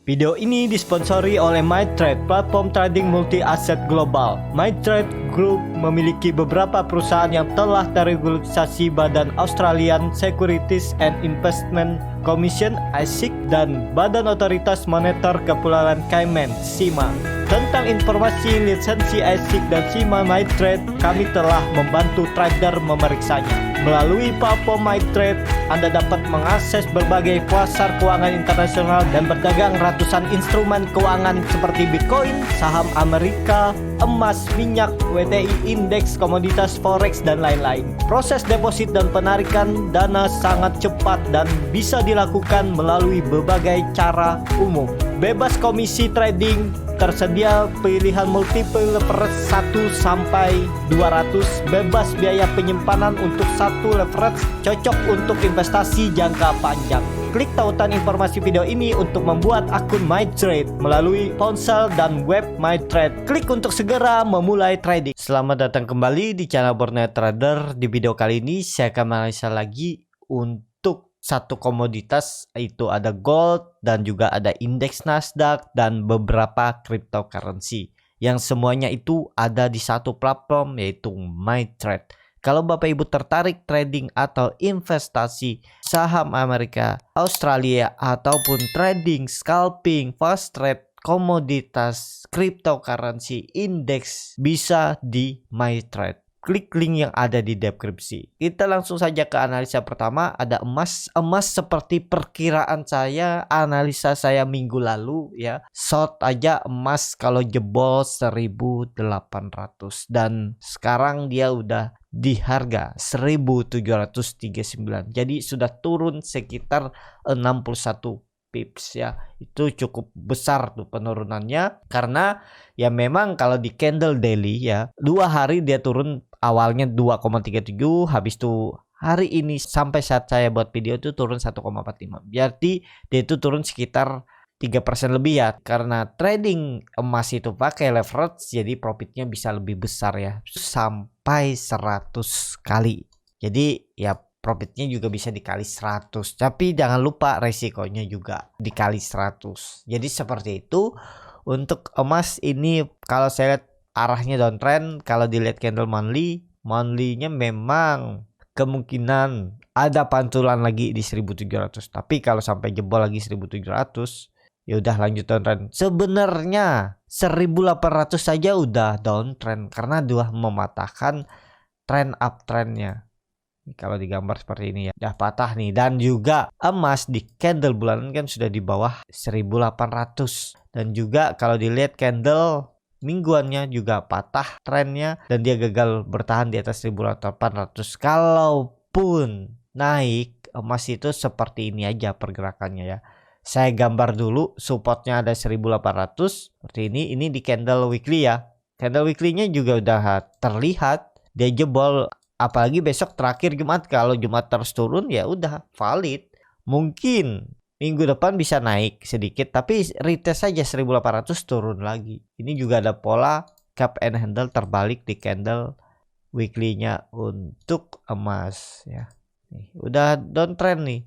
Video ini disponsori oleh MyTrade, platform trading multi-aset global. MyTrade Group memiliki beberapa perusahaan yang telah terregulasi Badan Australian Securities and Investment Commission (ASIC) dan Badan Otoritas Moneter Kepulauan Cayman (CIMA). Tentang informasi lisensi ASIC dan CIMA MyTrade, kami telah membantu trader memeriksanya. Melalui platform MyTrade, Anda dapat mengakses berbagai pasar keuangan internasional dan berdagang ratusan instrumen keuangan seperti Bitcoin, saham Amerika, emas, minyak, WTI, indeks, komoditas, forex, dan lain-lain. Proses deposit dan penarikan dana sangat cepat dan bisa dilakukan melalui berbagai cara umum. Bebas komisi trading, tersedia pilihan multiple leverage 1 sampai 200, bebas biaya penyimpanan untuk satu leverage, cocok untuk investasi jangka panjang. Klik tautan informasi video ini untuk membuat akun MyTrade melalui ponsel dan web MyTrade. Klik untuk segera memulai trading. Selamat datang kembali di channel Borneo Trader. Di video kali ini saya akan menganalisa lagi untuk satu komoditas, itu ada gold dan juga ada indeks Nasdaq dan beberapa cryptocurrency yang semuanya itu ada di satu platform, yaitu MyTrade. Kalau Bapak Ibu tertarik trading atau investasi saham Amerika, Australia, ataupun trading, scalping, fast trade, komoditas, cryptocurrency, indeks, bisa di MyTrade. Klik link yang ada di deskripsi. Kita langsung saja ke analisa pertama. Ada emas. Emas seperti perkiraan saya, analisa saya minggu lalu ya. Short aja emas kalau jebol 1.800 dan sekarang dia udah di harga 1.739. Jadi sudah turun sekitar 61 pips ya. Itu cukup besar tuh penurunannya, karena ya memang kalau di candle daily ya, 2 hari dia turun, awalnya 2,37, habis itu hari ini sampai saat saya buat video itu turun 1,45. Berarti dia itu turun sekitar 3% lebih ya. Karena trading emas itu pakai leverage, jadi profitnya bisa lebih besar ya, sampai 100 kali. Jadi ya profitnya juga bisa dikali 100, tapi jangan lupa resikonya juga dikali 100. Jadi seperti itu untuk emas ini. Kalau saya lihat arahnya downtrend. Kalau dilihat candle monthly-nya memang kemungkinan ada pantulan lagi di 1.700, tapi kalau sampai jebol lagi 1.700 ya udah lanjut downtrend. Sebenarnya 1.800 saja udah downtrend karena udah mematahkan trend uptrendnya. Kalau digambar seperti ini ya, udah patah nih. Dan juga emas di candle bulanan kan sudah di bawah 1.800, dan juga kalau dilihat candle mingguannya juga patah trennya dan dia gagal bertahan di atas 1.800. Kalaupun naik, emas itu seperti ini aja pergerakannya ya. Saya gambar dulu, supportnya ada 1.800 seperti ini di candle weekly ya. Candle weekly-nya juga udah terlihat dia jebol. Apalagi besok terakhir Jumat, kalau Jumat terus turun ya udah valid. Mungkin minggu depan bisa naik sedikit, tapi retest saja 1.800 turun lagi. Ini juga ada pola cup and handle terbalik di candle weekly-nya untuk emas ya. Nih, udah downtrend nih.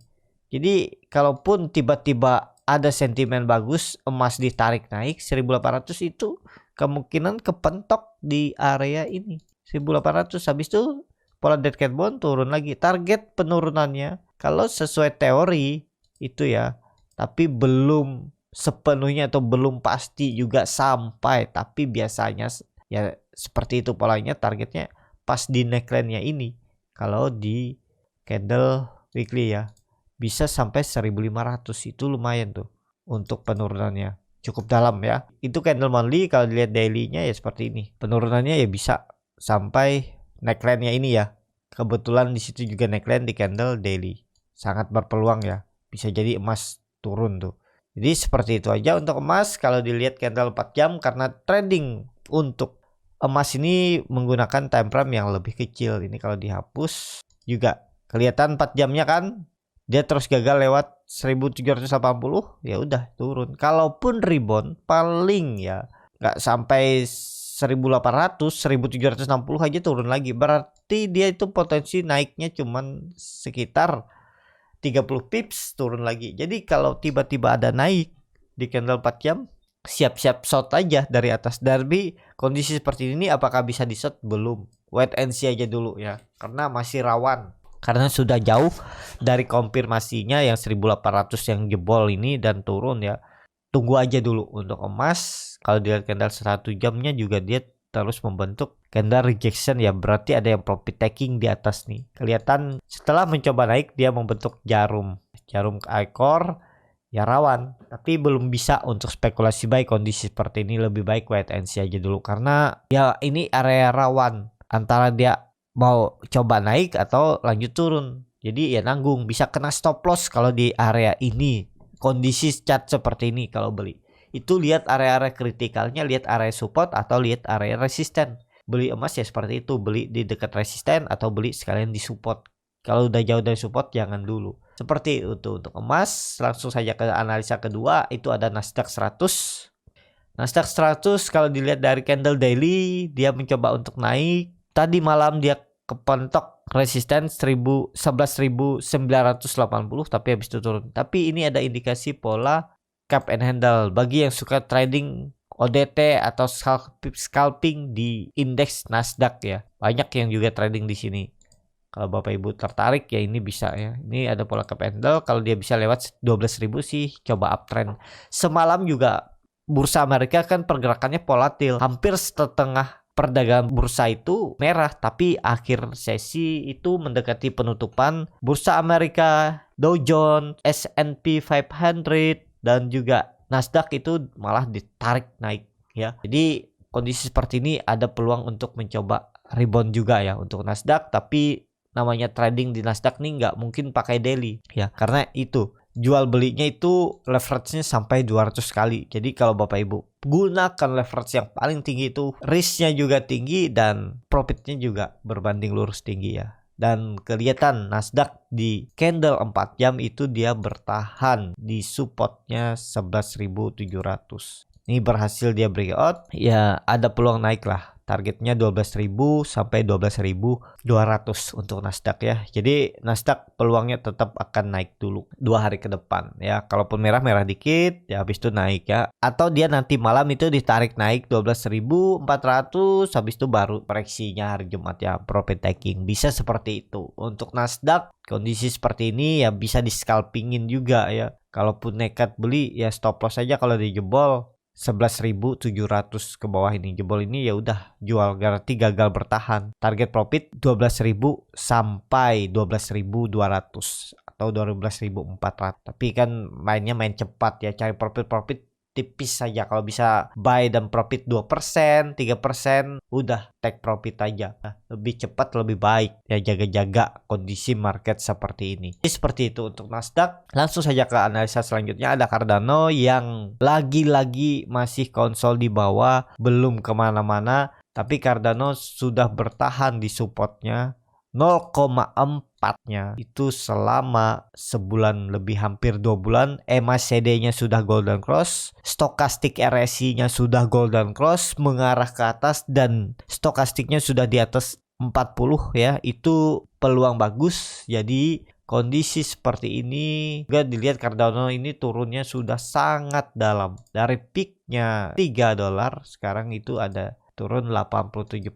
Jadi kalaupun tiba-tiba ada sentimen bagus, emas ditarik naik 1.800, itu kemungkinan kepentok di area ini 1.800. Habis itu pola dead cat bond turun lagi. Target penurunannya kalau sesuai teori itu ya, tapi belum sepenuhnya atau belum pasti juga sampai, tapi biasanya ya seperti itu polanya. Targetnya pas di neckline-nya ini. Kalau di candle weekly ya, bisa sampai 1.500. Itu lumayan tuh untuk penurunannya, cukup dalam ya. Itu candle monthly. Kalau dilihat daily-nya ya seperti ini. Penurunannya ya bisa sampai neckline-nya ini ya. Kebetulan di situ juga neckline di candle daily. Sangat berpeluang ya. Bisa jadi emas turun tuh. Jadi seperti itu aja untuk emas. Kalau dilihat candle 4 jam, karena trading untuk emas ini menggunakan time frame yang lebih kecil. Ini kalau dihapus juga kelihatan 4 jamnya kan. Dia terus gagal lewat 1.780, ya udah turun. Kalaupun rebound paling ya nggak sampai 1.800, 1.760 aja turun lagi. Berarti dia itu potensi naiknya cuman sekitar 30 pips turun lagi. Jadi kalau tiba-tiba ada naik di candle 4 jam, siap-siap short aja dari atas. Dari kondisi seperti ini apakah bisa di short? Belum. Wait and see aja dulu ya, karena masih rawan. Karena sudah jauh dari konfirmasinya yang 1800 yang jebol ini dan turun ya. Tunggu aja dulu untuk emas. Kalau dilihat candle 1 jamnya juga dia terus membentuk candle rejection ya, berarti ada yang profit taking di atas nih. Kelihatan setelah mencoba naik dia membentuk jarum I-core ya, rawan, tapi belum bisa untuk spekulasi buy. Kondisi seperti ini lebih baik wait and see aja dulu, karena ya ini area rawan antara dia mau coba naik atau lanjut turun. Jadi ya nanggung, bisa kena stop loss kalau di area ini. Kondisi chart seperti ini kalau beli itu lihat area-area kritikalnya, lihat area support atau lihat area resisten. Beli emas ya seperti itu, beli di dekat resisten atau beli sekalian di support. Kalau udah jauh dari support jangan dulu. Seperti itu untuk emas. Langsung saja ke analisa kedua, itu ada Nasdaq 100. Nasdaq 100 kalau dilihat dari candle daily dia mencoba untuk naik. Tadi malam dia kepentok resisten 11.980 tapi habis itu turun. Tapi ini ada indikasi pola cap and handle bagi yang suka trading ODT atau scalping di indeks Nasdaq ya. Banyak yang juga trading di sini. Kalau Bapak Ibu tertarik ya ini bisa ya. Ini ada pola cap and handle, kalau dia bisa lewat 12.000 sih coba uptrend. Semalam juga bursa Amerika kan pergerakannya volatil. Hampir setengah perdagangan bursa itu merah, tapi akhir sesi itu mendekati penutupan bursa Amerika, Dow Jones, S&P 500 dan juga Nasdaq itu malah ditarik naik ya. Jadi kondisi seperti ini ada peluang untuk mencoba rebound juga ya untuk Nasdaq, tapi namanya trading di Nasdaq nih nggak mungkin pakai daily ya, karena itu jual belinya itu leverage-nya sampai 200 kali. Jadi kalau Bapak Ibu gunakan leverage yang paling tinggi itu, risk-nya juga tinggi dan profit-nya juga berbanding lurus tinggi ya. Dan kelihatan Nasdaq di candle 4 jam itu dia bertahan di supportnya 11.700. Ini berhasil dia breakout ya, ada peluang naik lah. Targetnya 12.000 sampai 12.200 untuk Nasdaq ya. Jadi Nasdaq peluangnya tetap akan naik dulu 2 hari ke depan ya. Kalaupun merah dikit ya habis itu naik ya. Atau dia nanti malam itu ditarik naik 12.400 habis itu baru koreksinya hari Jumat ya, profit taking. Bisa seperti itu. Untuk Nasdaq kondisi seperti ini ya bisa di scalpingin juga ya. Kalaupun nekat beli ya stop loss aja kalau dijebol 11.700 ke bawah ini. Jebol ini ya udah jual, berarti gagal bertahan. Target profit 12.000 sampai 12.200 atau 12.400. Tapi kan mainnya main cepat ya, cari profit tipis saja. Kalau bisa buy dan profit 2%, 3%, udah take profit aja. Lebih cepat lebih baik ya, jaga-jaga kondisi market seperti ini. Jadi seperti itu untuk Nasdaq. Langsung saja ke analisa selanjutnya, ada Cardano yang lagi-lagi masih konsol di bawah, belum kemana-mana. Tapi Cardano sudah bertahan di supportnya 0,4-nya itu selama sebulan lebih, hampir 2 bulan. MACD-nya sudah golden cross, stokastik RSI-nya sudah golden cross mengarah ke atas, dan stokastiknya sudah di atas 40 ya. Itu peluang bagus. Jadi kondisi seperti ini juga dilihat Cardano ini turunnya sudah sangat dalam. Dari peaknya $3 sekarang itu ada turun 87%.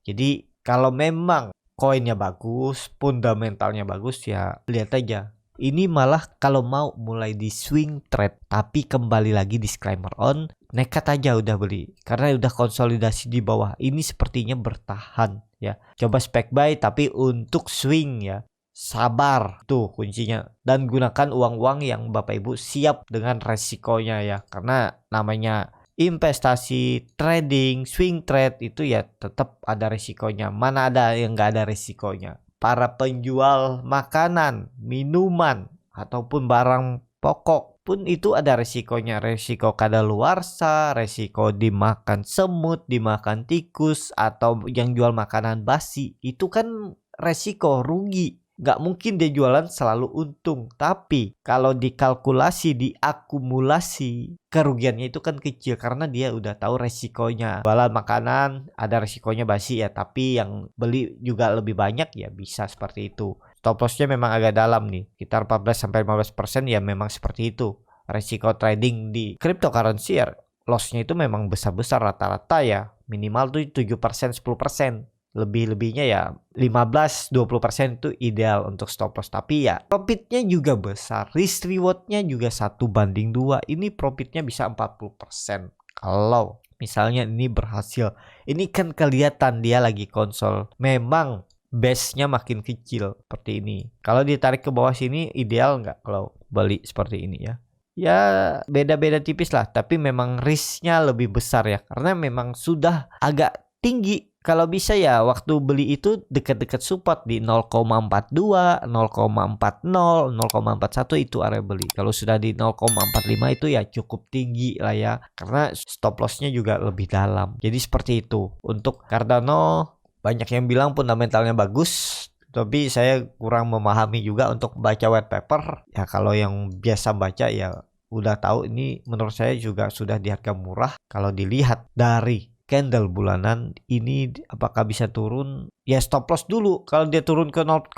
Jadi kalau memang koinnya bagus, fundamentalnya bagus ya lihat aja. Ini malah kalau mau mulai di swing trade, tapi kembali lagi disclaimer on, nekat aja udah beli karena udah konsolidasi di bawah. Ini sepertinya bertahan ya. Coba spek buy tapi untuk swing ya. Sabar tuh kuncinya, dan gunakan uang-uang yang Bapak Ibu siap dengan resikonya ya, karena namanya investasi, trading, swing trade itu ya tetap ada resikonya. Mana ada yang nggak ada resikonya. Para penjual makanan, minuman, ataupun barang pokok pun itu ada resikonya. Resiko kadaluarsa, resiko dimakan semut, dimakan tikus, atau yang jual makanan basi. Itu kan resiko rugi. Gak mungkin dia jualan selalu untung. Tapi kalau dikalkulasi, diakumulasi, kerugiannya itu kan kecil karena dia udah tahu resikonya. Jualan makanan ada resikonya basi ya, tapi yang beli juga lebih banyak ya bisa seperti itu. Stop lossnya memang agak dalam nih, sekitar 14-15% ya, memang seperti itu Resiko trading di cryptocurrency ya lossnya itu memang besar-besar, rata-rata ya minimal tuh 7%, 10%. Lebih-lebihnya ya 15-20% itu ideal untuk stop loss. Tapi ya profitnya juga besar, risk rewardnya juga 1:2. Ini profitnya bisa 40% kalau misalnya ini berhasil. Ini kan kelihatan dia lagi konsol, memang base-nya makin kecil seperti ini. Kalau ditarik ke bawah sini ideal nggak kalau beli seperti ini ya? Ya beda-beda tipis lah, tapi memang risknya lebih besar ya, karena memang sudah agak tinggi. Kalau bisa ya waktu beli itu dekat-dekat support di 0,42, 0,40, 0,41 itu area beli. Kalau sudah di 0,45 itu ya cukup tinggi lah ya, karena stop lossnya juga lebih dalam. Jadi seperti itu. Untuk Cardano banyak yang bilang fundamentalnya bagus, tapi saya kurang memahami juga untuk baca white paper. Ya kalau yang biasa baca ya udah tahu, ini menurut saya juga sudah di harga murah. Kalau dilihat dari candle bulanan ini apakah bisa turun, ya stop loss dulu. Kalau dia turun ke 0,3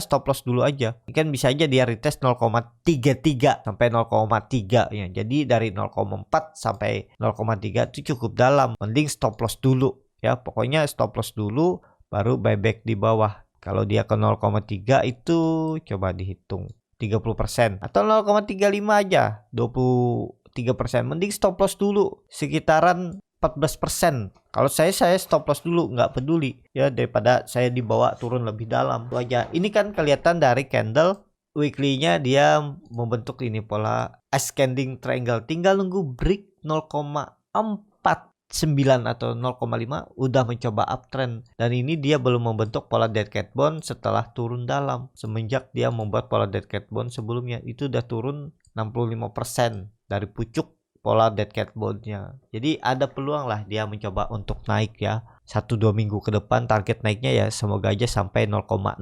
stop loss dulu aja. Kan bisa aja dia retest 0,33 sampai 0,3 ya. Jadi dari 0,4 sampai 0,3 itu cukup dalam. Mending stop loss dulu ya. Pokoknya stop loss dulu baru buyback di bawah. Kalau dia ke 0,3 itu coba dihitung 30% atau 0,35 aja 23%. Mending stop loss dulu sekitaran 14%. Kalau saya stop loss dulu, nggak peduli ya, daripada saya dibawa turun lebih dalam. Itu aja. Ini kan kelihatan dari candle weekly-nya dia membentuk ini pola ascending triangle. Tinggal nunggu break 0,49 atau 0,5 udah mencoba uptrend, dan ini dia belum membentuk pola dead cat bone setelah turun dalam. Semenjak dia membuat pola dead cat bone sebelumnya itu udah turun 65% dari pucuk pola dead cat bone-nya. Jadi ada peluang lah dia mencoba untuk naik ya. 1-2 minggu ke depan target naiknya ya semoga aja sampai 0,6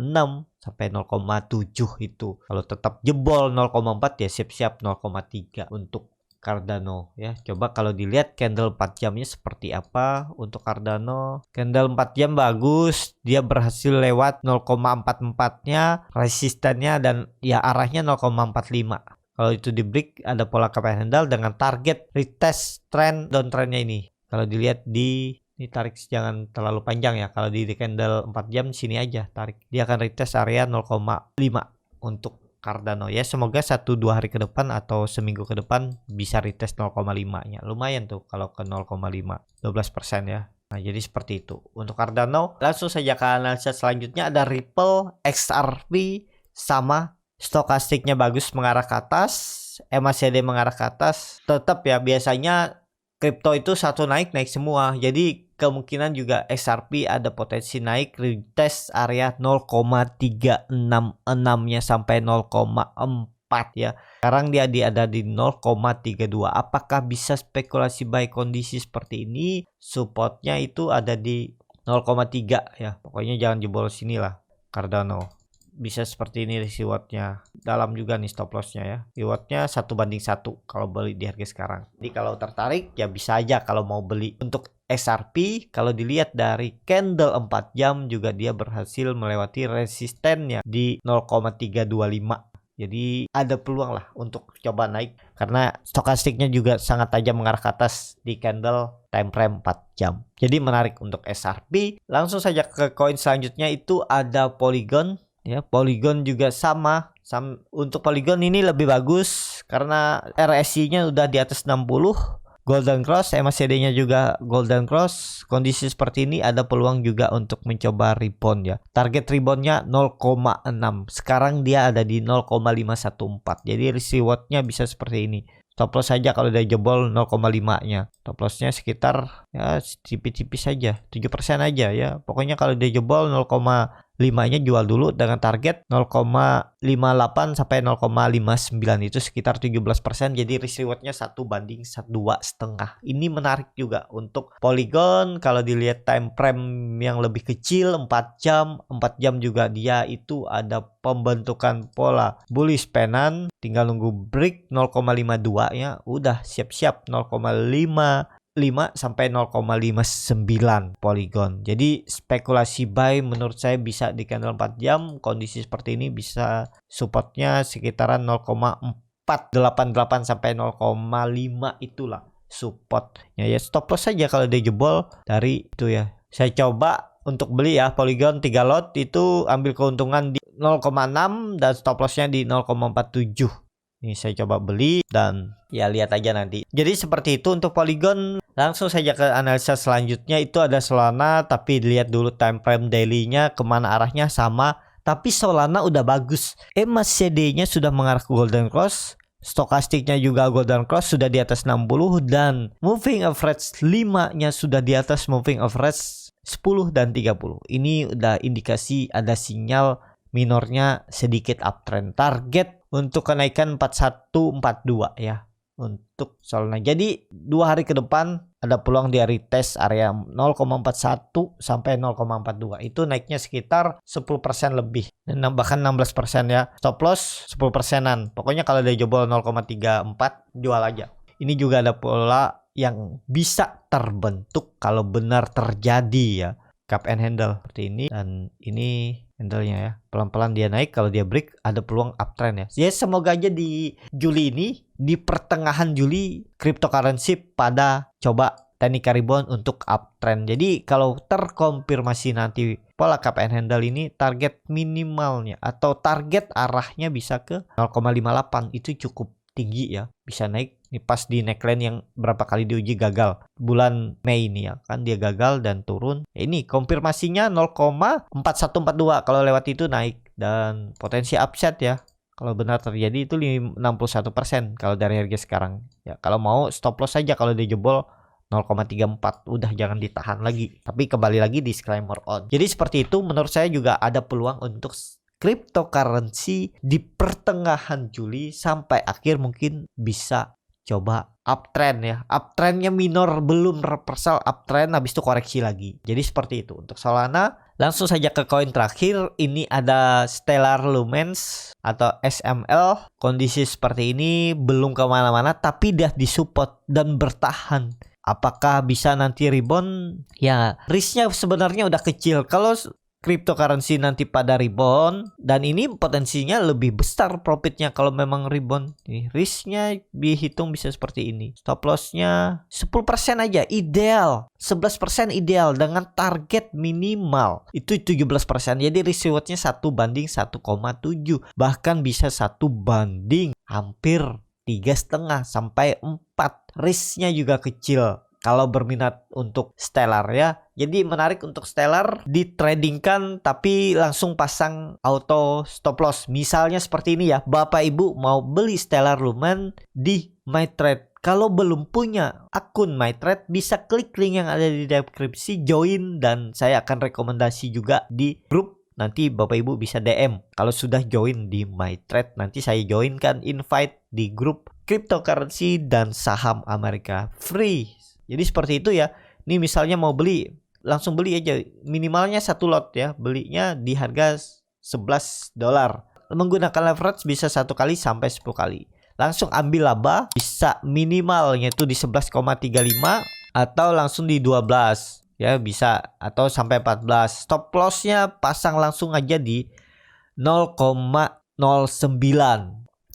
sampai 0,7 itu. Kalau tetap jebol 0,4 ya siap-siap 0,3 untuk Cardano ya. Coba kalau dilihat candle 4 jamnya seperti apa untuk Cardano. Candle 4 jam bagus, dia berhasil lewat 0,44-nya resistannya dan ya arahnya 0,45. Kalau itu di break ada pola cup and handle dengan target retest trend downtrendnya ini. Kalau dilihat ini tarik jangan terlalu panjang ya. Kalau di candle 4 jam sini aja tarik. Dia akan retest area 0,5 untuk Cardano ya. Semoga 1-2 hari ke depan atau seminggu ke depan bisa retest 0,5-nya. Lumayan tuh kalau ke 0,5, 12% ya. Nah, jadi seperti itu. Untuk Cardano, langsung saja ke analisa selanjutnya. Ada Ripple, XRP, sama stokastiknya bagus mengarah ke atas, MACD mengarah ke atas. Tetap ya biasanya kripto itu satu naik semua. Jadi kemungkinan juga XRP ada potensi naik retest area 0,366-nya sampai 0,4 ya. Sekarang dia ada di 0,32. Apakah bisa spekulasi buy kondisi seperti ini? Supportnya itu ada di 0,3 ya. Pokoknya jangan jebol sini lah Cardano. Bisa seperti ini rewardnya. Dalam juga nih stop lossnya ya. Rewardnya 1:1 kalau beli di harga sekarang. Jadi kalau tertarik ya bisa aja kalau mau beli. Untuk XRP kalau dilihat dari candle 4 jam juga dia berhasil melewati resistennya di 0,325. Jadi ada peluang lah untuk coba naik karena stokastiknya juga sangat tajam mengarah ke atas di candle time frame 4 jam. Jadi menarik untuk XRP. Langsung saja ke koin selanjutnya itu ada Polygon. Ya, Polygon juga sama. Untuk Polygon ini lebih bagus karena RSI-nya udah di atas 60. Golden Cross, MACD-nya juga Golden Cross. Kondisi seperti ini ada peluang juga untuk mencoba rebound ya. Target reboundnya 0,6. Sekarang dia ada di 0,514. Jadi risk reward-nya bisa seperti ini. Stop loss saja kalau udah jebol 0,5-nya. Stop loss-nya sekitar ya tipis-tipis saja, 7% aja ya. Pokoknya kalau dia jebol 0,5-nya jual dulu dengan target 0,58 sampai 0,59 itu sekitar 17%. Jadi risk reward-nya 1:2,5. Ini menarik juga untuk Polygon. Kalau dilihat time frame yang lebih kecil 4 jam, 4 jam juga dia itu ada pembentukan pola bullish pennant. Tinggal nunggu break 0,52 ya. Udah siap-siap 0,55 sampai 0,59 Polygon. Jadi spekulasi buy menurut saya bisa di candle 4 jam. Kondisi seperti ini bisa supportnya sekitaran 0,4 0,488 sampai 0,5 itulah supportnya ya. Stop loss saja kalau dia jebol dari itu ya. Saya coba untuk beli ya Polygon 3 lot itu ambil keuntungan di 0,6 dan stop lossnya di 0,47. Ini saya coba beli dan ya lihat aja nanti. Jadi seperti itu untuk Polygon. Langsung saja ke analisa selanjutnya, itu ada Solana, tapi dilihat dulu time frame daily-nya kemana arahnya sama. Tapi Solana udah bagus. MACD-nya sudah mengarah ke Golden Cross. Stokastiknya juga Golden Cross sudah di atas 60 dan moving average 5-nya sudah di atas moving average 10 dan 30. Ini udah indikasi ada sinyal minornya sedikit uptrend. Target untuk kenaikan 4142 ya untuk Solana. Jadi 2 hari ke depan ada peluang dia retest area 0,41 sampai 0,42. Itu naiknya sekitar 10% lebih. Dan bahkan 16% ya. Stop loss 10%-an. Pokoknya kalau dia jebol 0,34 jual aja. Ini juga ada pola yang bisa terbentuk kalau benar terjadi ya. Cup and handle seperti ini, dan ini handle-nya ya. Pelan-pelan dia naik, kalau dia break ada peluang uptrend ya. Ya semoga aja di Juli ini, di pertengahan Juli cryptocurrency pada coba teknik rebound untuk uptrend. Jadi kalau terkonfirmasi nanti pola cup and handle ini, target minimalnya atau target arahnya bisa ke 0,58, itu cukup tinggi ya, bisa naik. Ini pas di neckline yang berapa kali diuji gagal bulan Mei ini ya, kan dia gagal dan turun. Ini konfirmasinya 0,4142, kalau lewat itu naik dan potensi upside ya. Kalau benar terjadi itu 61% kalau dari harga sekarang ya. Kalau mau stop loss saja kalau dia jebol 0,34, udah jangan ditahan lagi. Tapi kembali lagi disclaimer on. Jadi seperti itu, menurut saya juga ada peluang untuk cryptocurrency di pertengahan Juli sampai akhir mungkin bisa coba uptrend ya. Uptrendnya minor, belum reversal uptrend, habis itu koreksi lagi. Jadi seperti itu untuk Solana. Langsung saja ke koin terakhir. Ini ada Stellar Lumens atau SML. Kondisi seperti ini belum kemana-mana, tapi dia disupport dan bertahan. Apakah bisa nanti rebound? Ya, risknya sebenarnya udah kecil. Kalau cryptocurrency nanti pada rebound, dan ini potensinya lebih besar profitnya kalau memang rebound. Risknya dihitung bisa seperti ini. Stop lossnya 10% aja ideal, 11% ideal dengan target minimal itu 17%. Jadi risk rewardnya 1:1,7, bahkan bisa 1 banding hampir 3,5 sampai 4. Risknya juga kecil kalau berminat untuk Stellar ya. Jadi menarik untuk Stellar, ditradingkan tapi langsung pasang auto stop loss. Misalnya seperti ini ya, Bapak Ibu mau beli Stellar Lumen di MyTrade. Kalau belum punya akun MyTrade, bisa klik link yang ada di deskripsi, join, dan saya akan rekomendasi juga di grup. Nanti Bapak Ibu bisa DM. Kalau sudah join di MyTrade, nanti saya joinkan invite di grup cryptocurrency dan saham Amerika free. Jadi seperti itu ya. Ini misalnya mau beli, langsung beli aja. Minimalnya 1 lot ya. Belinya di harga $11. Menggunakan leverage bisa 1 kali sampai 10 kali. Langsung ambil laba, bisa minimalnya itu di 11,35 atau langsung di 12 ya, bisa, atau sampai 14. Stop lossnya pasang langsung aja di 0,09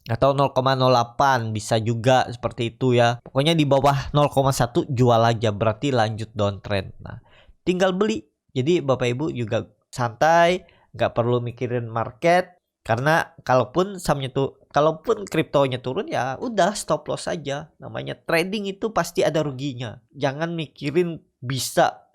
atau 0,08, bisa juga seperti itu ya. Pokoknya di bawah 0,1 jual aja, berarti lanjut downtrend. Nah, tinggal beli. Jadi Bapak Ibu juga santai, nggak perlu mikirin market, karena kalaupun kriptonya turun ya udah stop loss aja. Namanya trading itu pasti ada ruginya. Jangan mikirin bisa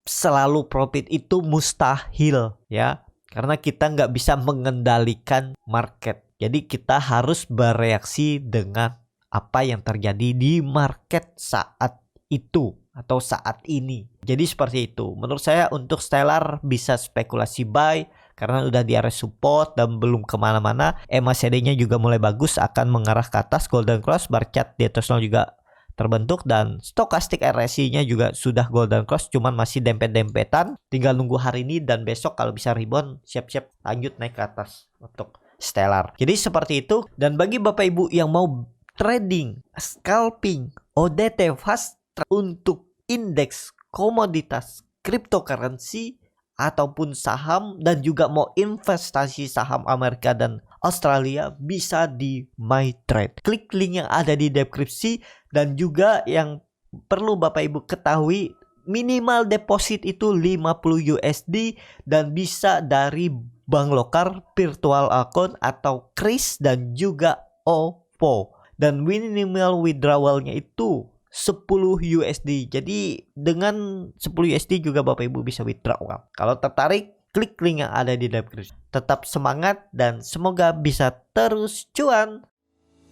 selalu profit, itu mustahil ya. Karena kita nggak bisa mengendalikan market. Jadi kita harus bereaksi dengan apa yang terjadi di market saat itu atau saat ini. Jadi seperti itu. Menurut saya untuk Stellar bisa spekulasi buy karena udah di area support dan belum kemana-mana. MACD-nya juga mulai bagus, akan mengarah ke atas. Golden Cross, bar chart di atas 0 juga terbentuk, dan stokastik RSI-nya juga sudah Golden Cross, cuman masih dempet-dempetan. Tinggal nunggu hari ini dan besok kalau bisa rebound, siap-siap lanjut naik ke atas untuk Stellar. Jadi seperti itu. Dan bagi Bapak Ibu yang mau trading, scalping, ODT fast untuk indeks komoditas cryptocurrency ataupun saham, dan juga mau investasi saham Amerika dan Australia bisa di MyTrade. Klik link yang ada di deskripsi, dan juga yang perlu Bapak Ibu ketahui, minimal deposit itu 50 USD dan bisa dari bank lokal, virtual account atau Kris dan juga OVO. Dan minimal withdrawalnya itu 10 USD. Jadi dengan 10 USD juga Bapak Ibu bisa withdraw. Kalau tertarik, klik link yang ada di deskripsi. Tetap semangat dan semoga bisa terus cuan.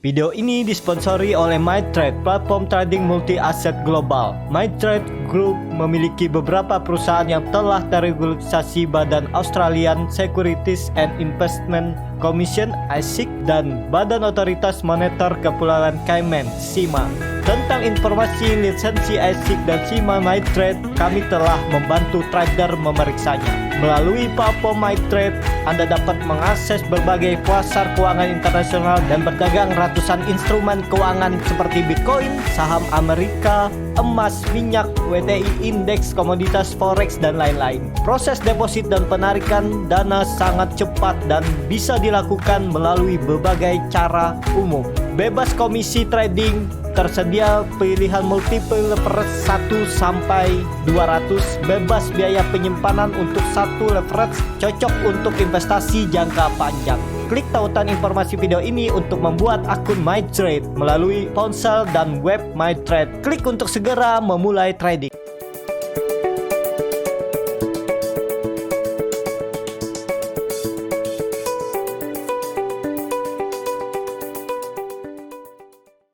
Video ini disponsori oleh MyTrade, platform trading multi-aset global. MyTrade Group memiliki beberapa perusahaan yang telah terregulasi Badan Australian Securities and Investment Commission (ASIC) dan Badan Otoritas Moneter Kepulauan Cayman (CIMA). Tentang informasi lisensi ASIC dan CIMA MyTrade, kami telah membantu trader memeriksanya. Melalui platform MyTrade, Anda dapat mengakses berbagai pasar keuangan internasional dan berdagang ratusan instrumen keuangan seperti Bitcoin, saham Amerika, emas, minyak, WTI, indeks, komoditas, forex, dan lain-lain. Proses deposit dan penarikan dana sangat cepat dan bisa dilakukan melalui berbagai cara umum. Bebas komisi trading, tersedia pilihan multiple leverage 1 sampai 200, bebas biaya penyimpanan untuk satu leverage, cocok untuk investasi jangka panjang. Klik tautan informasi video ini untuk membuat akun MyTrade melalui ponsel dan web MyTrade. Klik untuk segera memulai trading.